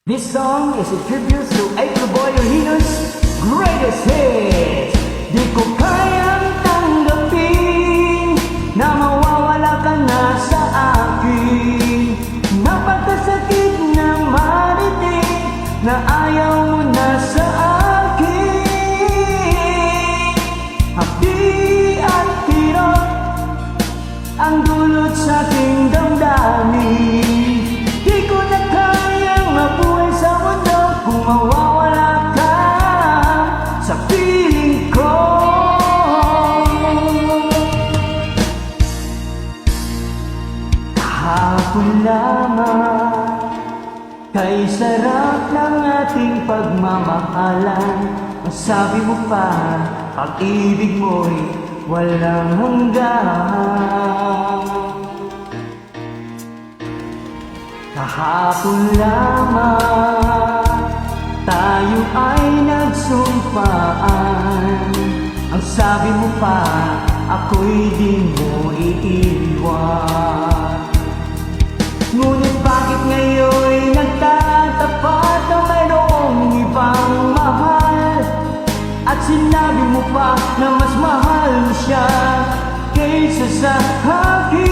This song is a tribute to April Boy Hino's greatest hits. Di ko kayang tanggapin na mawawala ka na sa akin. Napakasakit na marinig na ayaw mo na sa akin. Hapdi at hirap ang dulot sa aking damdamin. Di ko na kayang mabuhay sa mundo kung mawawala ka sa piling ko. Kahapon lamang kay sarap ng ating pagmamahalan. Masabi mo pa, pag-ibig mo'y walang hanggan. Kahapon lamang tayo ay nagsumpaan. Ang sabi mo pa, ako'y di mo iiwan. Ngunit bakit ngayon'y nagtatapat na mayroong ibang mahal? At sinabi mo pa na mas mahal mo siya kaysa sa akin.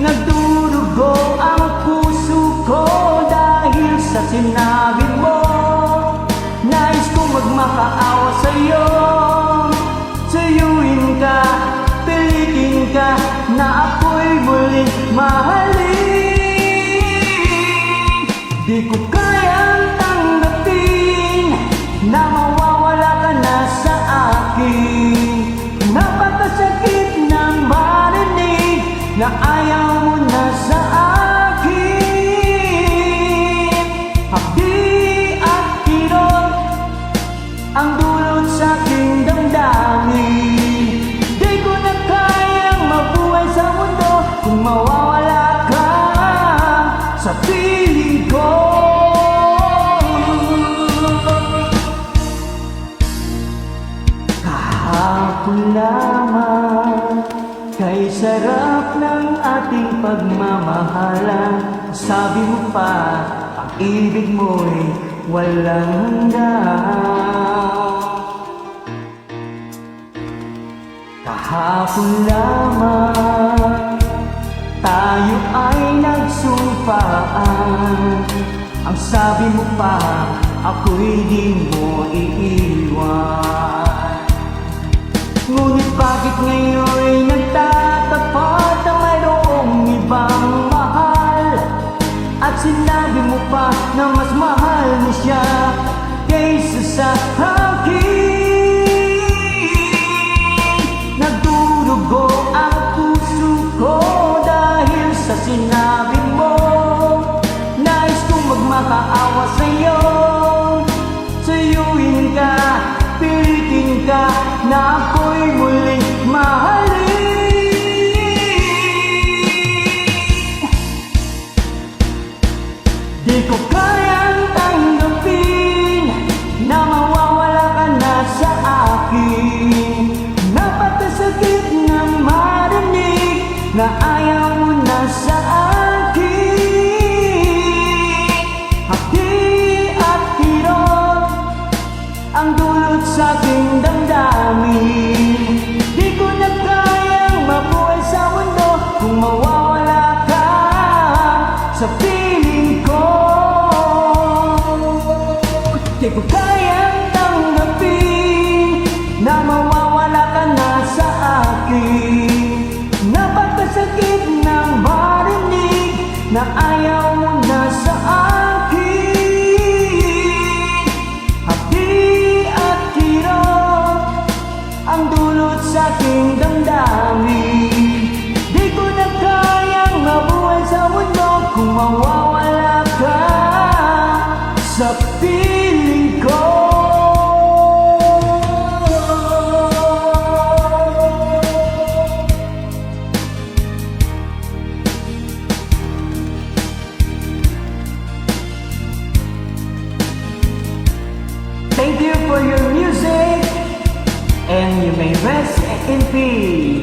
Nagdurugo ang puso ko dahil sa sinabi mo. Nais kong magmakaawa sa'yo, sayuin ka, pilitin ka, na ako'y muling mahalin. Di ko kayang tanggapin na mawawala ka na sa akin. Napakasakit ng marinig na ayaw mo na sa akin. Hapdi at kirot ang dulot sa aking damdamin. Di ko na kayang mabuhay sa mundo kung mawawala ka sa piling ko. Kahapon lamang kay sarap ng ating pagmamahalan. Sabi mo pa, ang ibig mo'y walang hanggan. Kahapon lamang tayo ay nagsumpaan. Ang sabi mo pa, ako'y di mo iiwan. Ngunit bakit ngayon'y nagtatapat na mayroong ibang mahal? At sinabi mo pa na mas mahal mo siya kaysa sa akin. Nagdurugo ang puso ko dahil sa sinabi mo. Nais kong magmakaawa sa'yo, sayuin ka, pilitin ka, na ako'y muling mahalin. Di ko kayang tanggapin na mawawala ka na sa akin. Napakasakit ng marinig na ayaw mo na sa akin. Hapdi at hirot ang dulot sa aking damdamin. Di ko na kayang mabuhay sa mundo kung mawawala ka sa piling ko. Di ko kayang tanggapin na mawawala ka na sa akin. Napakasakit ng marinig na ayaw mo na sa akin. Hapdi at kirot ang dulot sa aking damdamin. Di ko na kayang mabuhay sa mundo kung mawawala ka sa piling ko. Thank you for your music, and you may rest in peace.